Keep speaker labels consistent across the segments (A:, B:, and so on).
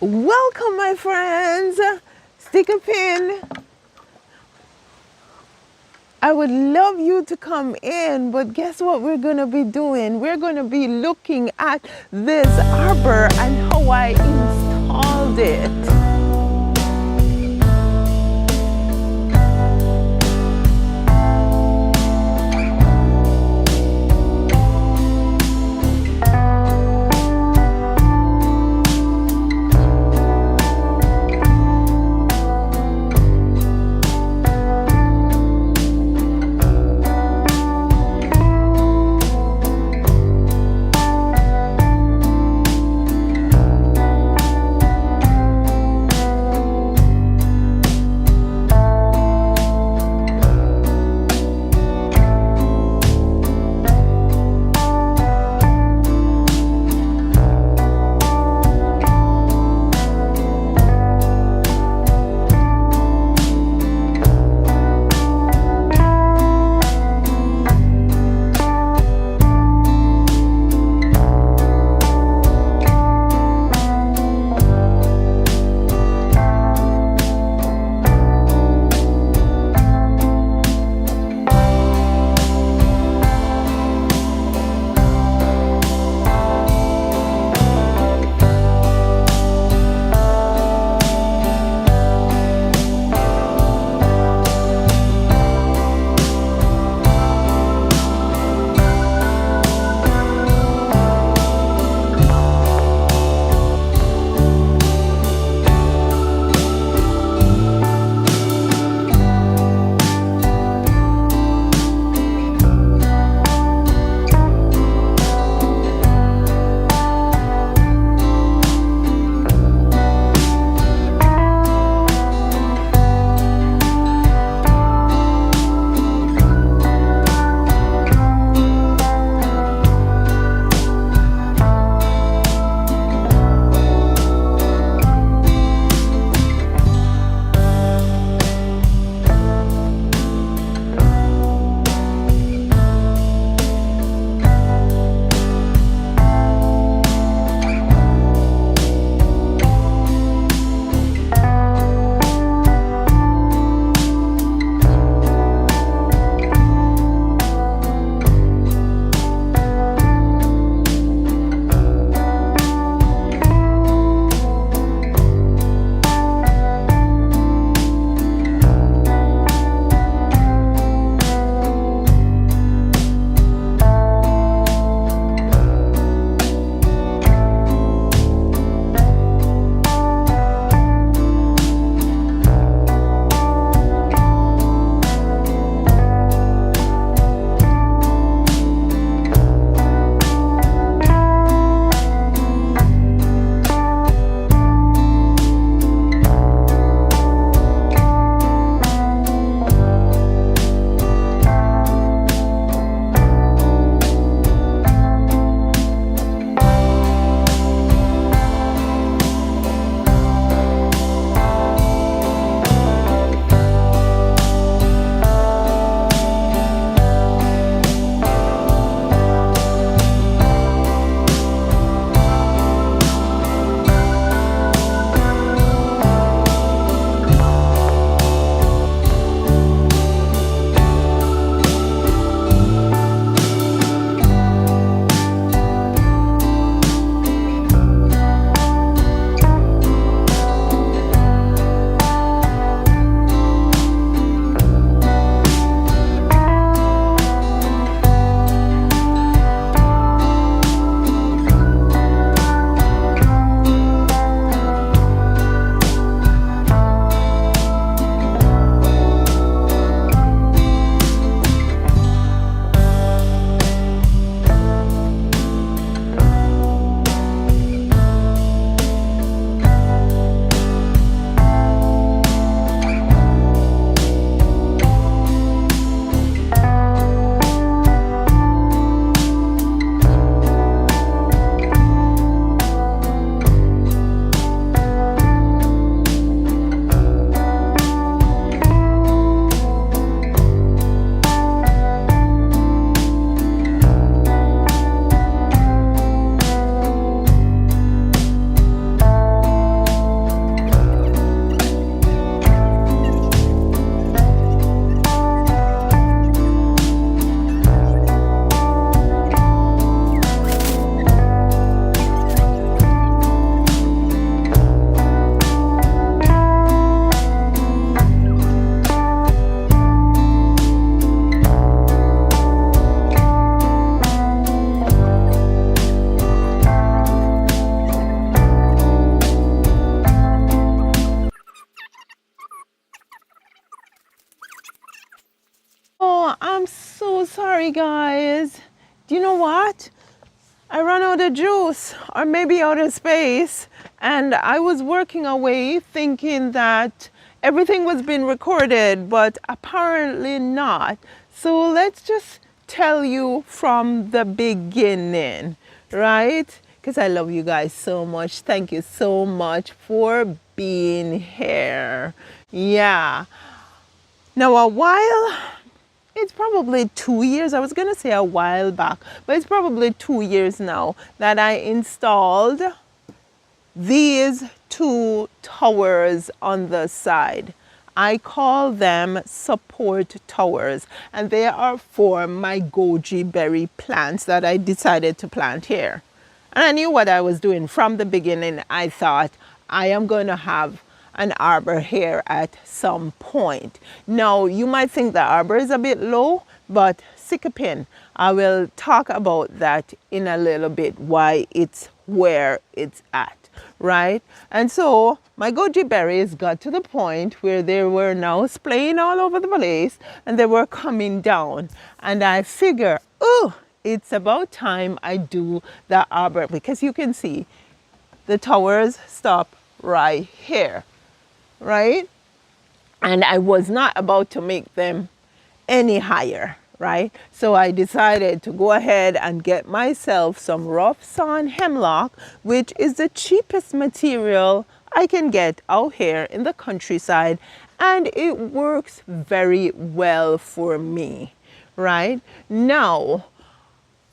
A: Welcome, my friends. Stick a pin. I would love you to come in, but guess what we're going to be doing? We're going to be looking at this arbor and how I installed it. sorry guys. Do you know what? I ran out of juice, or maybe out of space, and I was working away thinking that everything was being recorded, but apparently not. So let's just tell you from the beginning, right? Because I love you guys so much. Thank you so much for being here. Yeah. Now, a while, it's probably 2 years. I was going to say a while back, but it's probably 2 years now that I installed these two towers on the side. I call them support towers, and they are for my goji berry plants that I decided to plant here. And I knew what I was doing from the beginning. I thought I am going to have an arbor here at some point. Now, you might think the arbor is a bit low, but stick a pin. I will talk about that in a little bit, why it's where it's at, right? And so my goji berries got to the point where they were now splaying all over the place and they were coming down. And I figure, oh, it's about time I do the arbor, because you can see the towers stop right here, right? And I was not about to make them any higher, right? So I decided to go ahead and get myself some rough sawn hemlock, which is the cheapest material I can get out here in the countryside, and it works very well for me, right? Now,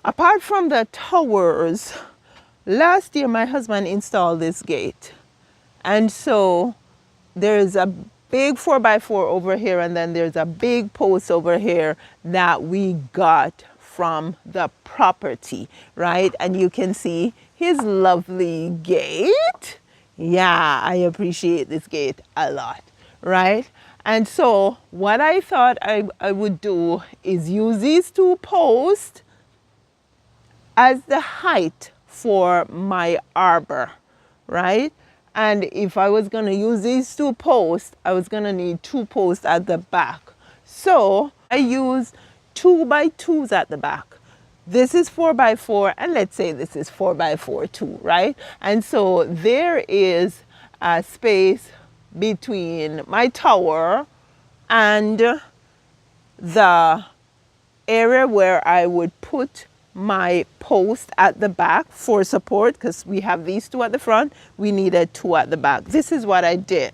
A: apart from the towers, last year my husband installed this gate, and so there's a big 4x4 over here, and then there's a big post over here that we got from the property, right? And you can see his lovely gate. Yeah, I appreciate this gate a lot, right? And so what I thought I would do is use these two posts as the height for my arbor, right? And if I was going to use these two posts, I was going to need two posts at the back. So I use 2x2s at the back. This is 4x4, and let's say this is 4x4 too, right? And so there is a space between my tower and the area where I would put my post at the back for support, because we have these two at the front, we needed two at the back. This is what I did.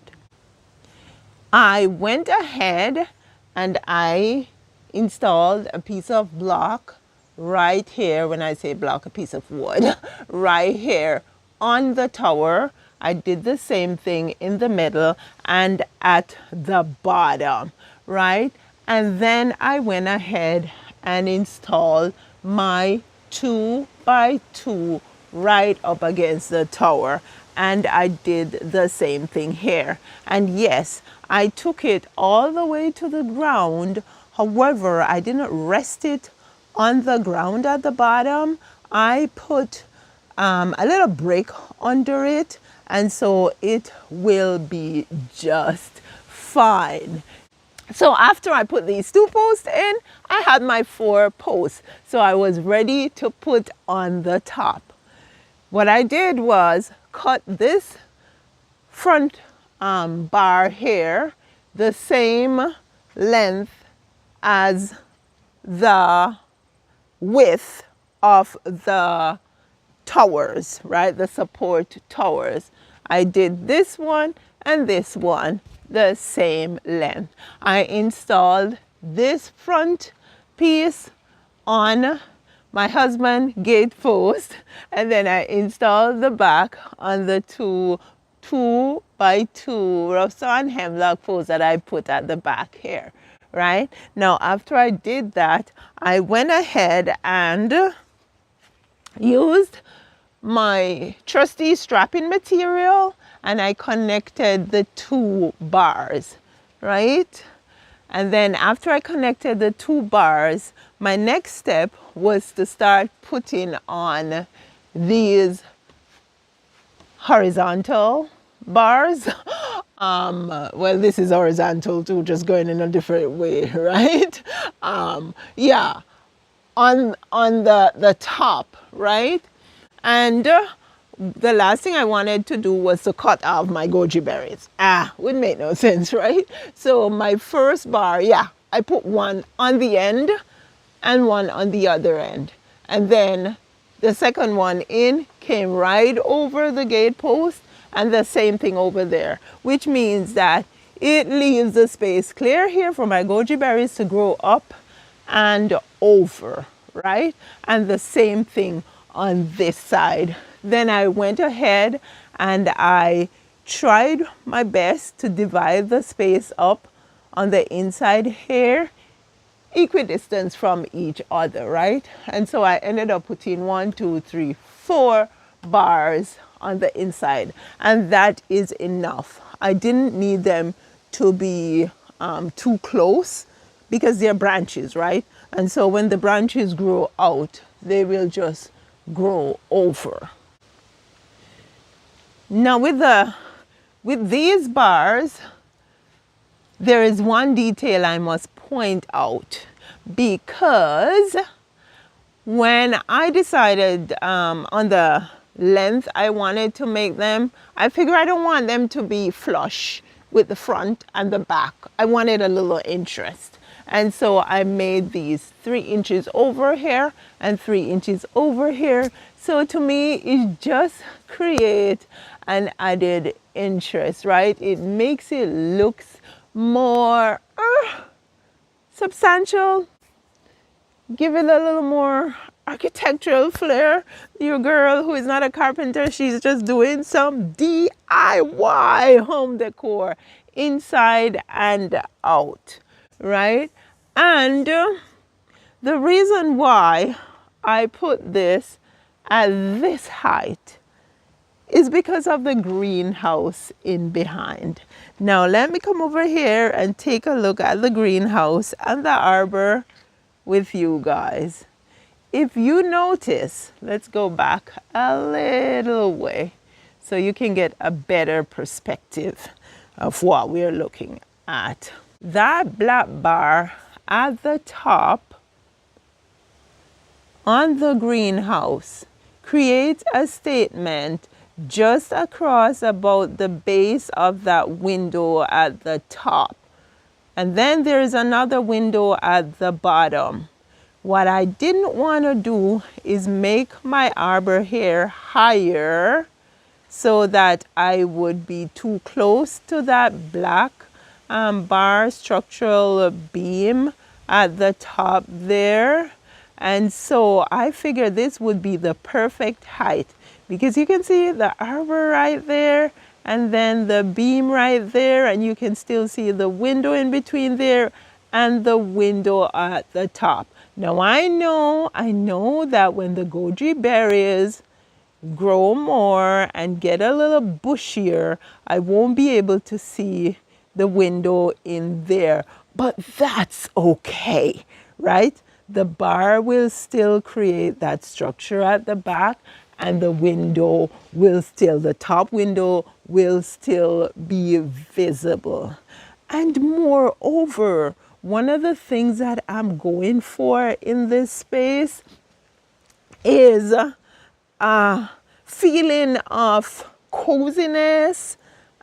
A: I went ahead and I installed a piece of block right here. When I say block, a piece of wood right here on the tower. I did the same thing in the middle and at the bottom, right? And then I went ahead and installed my 2x2 right up against the tower, and I did the same thing here. And yes, I took it all the way to the ground. However, I didn't rest it on the ground at the bottom. I put a little brick under it, and so it will be just fine. So after I put these two posts in, I had my 4 posts. So I was ready to put on the top. What I did was cut this front bar here the same length as the width of the towers, right? The support towers. I did this one and this one the same length. I installed this front piece on my husband's gate post, and then I installed the back on the two 2x2 rough sawn hemlock posts that I put at the back here, right? Now, after I did that, I went ahead and used my trusty strapping material, and I connected the 2 bars, right? And then after I connected the 2 bars, my next step was to start putting on these horizontal bars. Well, this is horizontal too, just going in a different way, right? Yeah. on the top, right? And the last thing I wanted to do was to cut off my goji berries. Would make no sense, right? So my first bar, yeah, I put one on the end and one on the other end. And then the second one in came right over the gate post, and the same thing over there, which means that it leaves the space clear here for my goji berries to grow up and over, right? And the same thing on this side. Then I went ahead and I tried my best to divide the space up on the inside here, equidistant from each other, right? And so I ended up putting 1, 2, 3, 4 bars on the inside, and that is enough. I didn't need them to be too close because they're branches, right? And so when the branches grow out, they will just grow over. Now with these bars, there is one detail I must point out, because when I decided on the length I wanted to make them, I figured I don't want them to be flush with the front and the back. I wanted a little interest. And so I made these 3 inches over here and 3 inches over here. So to me, it just creates an added interest, right? It makes it look more substantial. Give it a little more architectural flair. Your girl who is not a carpenter, she's just doing some DIY home decor inside and out, right? And the reason why I put this at this height is because of the greenhouse in behind. Now let me come over here and take a look at the greenhouse and the arbor with you guys. If you notice, let's go back a little way so you can get a better perspective of what we're looking at. That black bar at the top on the greenhouse creates a statement just across about the base of that window at the top. And then there's another window at the bottom. What I didn't want to do is make my arbor here higher so that I would be too close to that black bar structural beam at the top there. And so I figured this would be the perfect height, because you can see the arbor right there and then the beam right there, and you can still see the window in between there and the window at the top. Now I know that when the goji berries grow more and get a little bushier, I won't be able to see the window in there, but that's okay, right? The bar will still create that structure at the back, and the window will still, the top window will still be visible. And moreover, one of the things that I'm going for in this space is a feeling of coziness,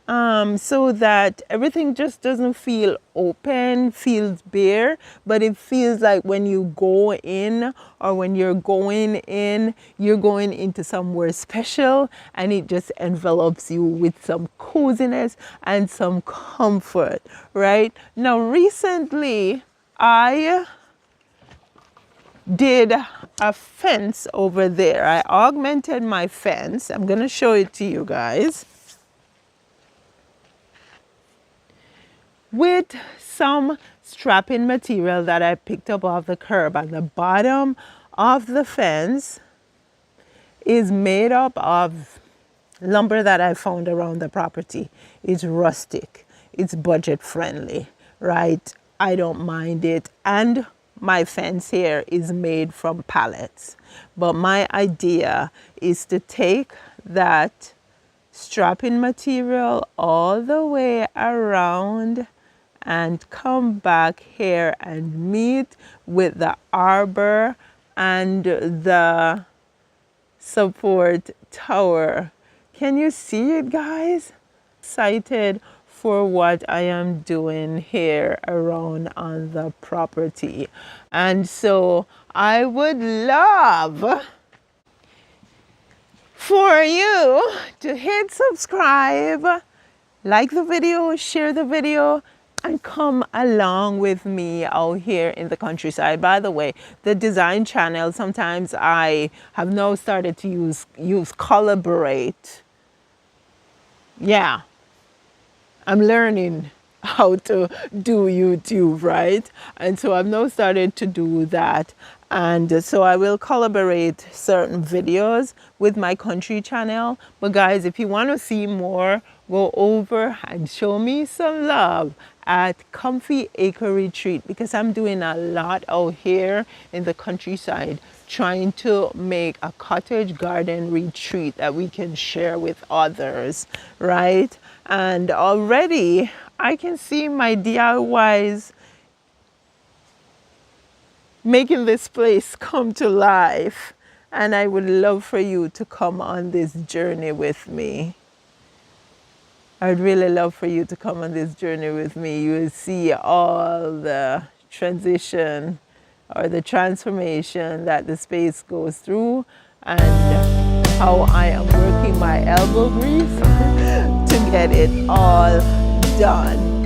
A: so that everything just doesn't feel open, feels bare, but it feels like when you go in, or when you're going in, you're going into somewhere special, and it just envelops you with some coziness and some comfort, right? Now recently I did a fence over there. I augmented my fence. I'm going to show it to you guys with some strapping material that I picked up off the curb. And the bottom of the fence is made up of lumber that I found around the property. It's rustic, it's budget friendly, right? I don't mind it. And my fence here is made from pallets. But my idea is to take that strapping material all the way around and come back here and meet with the arbor and the support tower. Can you see it, guys? Excited for what I am doing here around on the property. And so I would love for you to hit subscribe, like the video, share the video, and come along with me out here in the countryside. By the way, the design channel, sometimes I have now started to use collaborate. Yeah, I'm learning how to do YouTube, right? And so I've now started to do that. And so I will collaborate certain videos with my country channel. But guys, if you want to see more, go over and show me some love at Comfy Acre Retreat, because I'm doing a lot out here in the countryside, trying to make a cottage garden retreat that we can share with others, right? And already I can see my DIYs making this place come to life. And I would love for you to come on this journey with me. I'd really love for you to come on this journey with me. You will see all the transition or the transformation that the space goes through, and how I am working my elbow grease to get it all done.